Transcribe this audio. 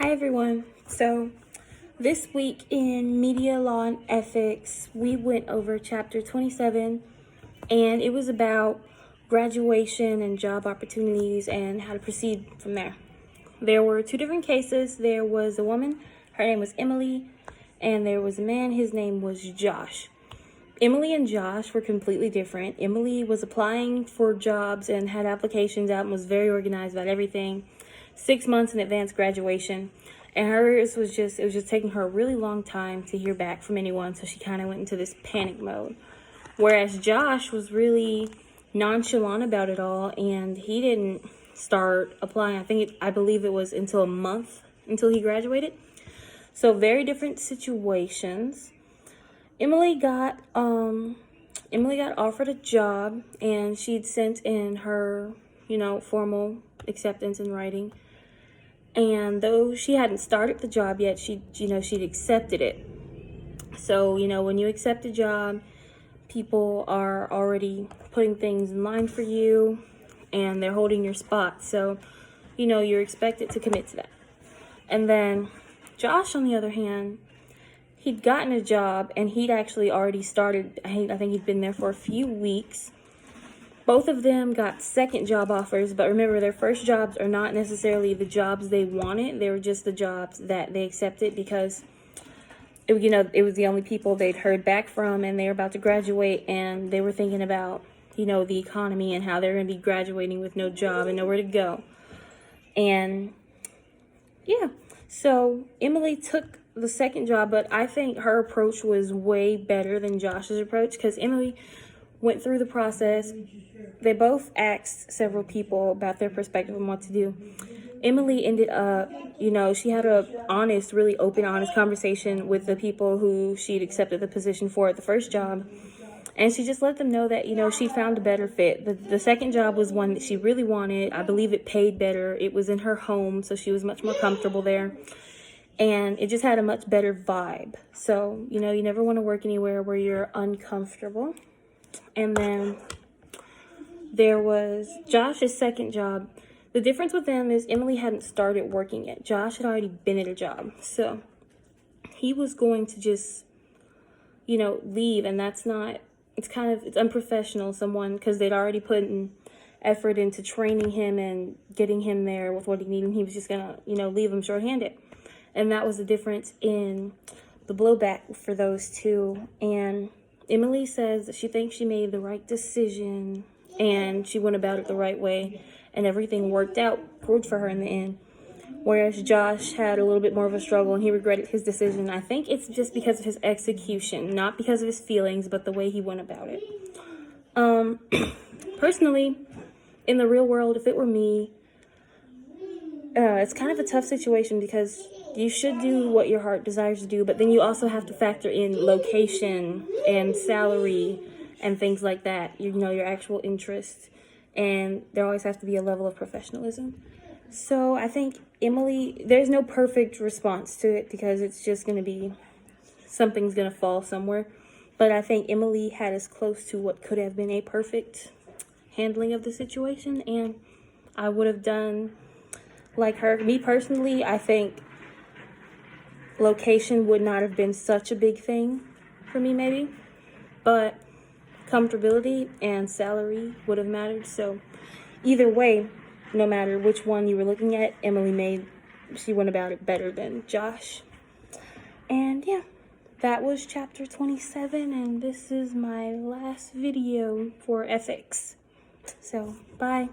Hi everyone. So this week in Media Law and Ethics, we went over chapter 27 and it was about graduation and job opportunities and how to proceed from there. There were two different cases. There was a woman, her name was Emily, and there was a man, his name was Josh. Emily and Josh were completely different. Emily was applying for jobs and had applications out and was very organized about everything. 6 months in advance graduation. And hers was just taking her a really long time to hear back from anyone. So she kind of went into this panic mode. Whereas Josh was really nonchalant about it all. And he didn't start applying. I believe it was until a month until he graduated. So very different situations. Emily got offered a job, and she'd sent in her, formal acceptance in writing. And though she hadn't started the job yet, she'd accepted it. So, when you accept a job, people are already putting things in line for you, and they're holding your spot. So, you're expected to commit to that. And then Josh, on the other hand, he'd gotten a job and he'd actually already started. I think he'd been there for a few weeks. Both of them got second job offers, but remember, their first jobs are not necessarily the jobs they wanted. They were just the jobs that they accepted because it was the only people they'd heard back from, and they were about to graduate, and they were thinking about, the economy and how they're going to be graduating with no job and nowhere to go. And yeah, so Emily took the second job, but I think her approach was way better than Josh's approach because Emily went through the process. They both asked several people about their perspective on what to do. Emily ended up, she had a really open, honest conversation with the people who she'd accepted the position for at the first job. And she just let them know that, she found a better fit. The second job was one that she really wanted. I believe it paid better. It was in her home, so she was much more comfortable there. And it just had a much better vibe. So, you never want to work anywhere where you're uncomfortable. And then there was Josh's second job. The difference with them is Emily hadn't started working yet. Josh had already been at a job. So he was going to just, leave. And that's not, it's unprofessional. Because they'd already put in effort into training him and getting him there with what he needed. And he was just going to, leave him shorthanded. And that was the difference in the blowback for those two. And Emily says that she thinks she made the right decision and she went about it the right way and everything worked out good for her in the end. Whereas Josh had a little bit more of a struggle and he regretted his decision. I think it's just because of his execution, not because of his feelings, but the way he went about it. Personally, in the real world, if it were me, it's kind of a tough situation because you should do what your heart desires to do, but then you also have to factor in location and salary and things like that, your actual interests. And there always has to be a level of professionalism. So I think Emily, there's no perfect response to it because it's just going to be, something's going to fall somewhere. But I think Emily had as close to what could have been a perfect handling of the situation. And I would have done like her. Me personally, I think location would not have been such a big thing for me maybe, but comfortability and salary would have mattered. So either way, no matter which one you were looking at, she went about it better than Josh. And yeah, that was chapter 27, and this is my last video for ethics. So bye.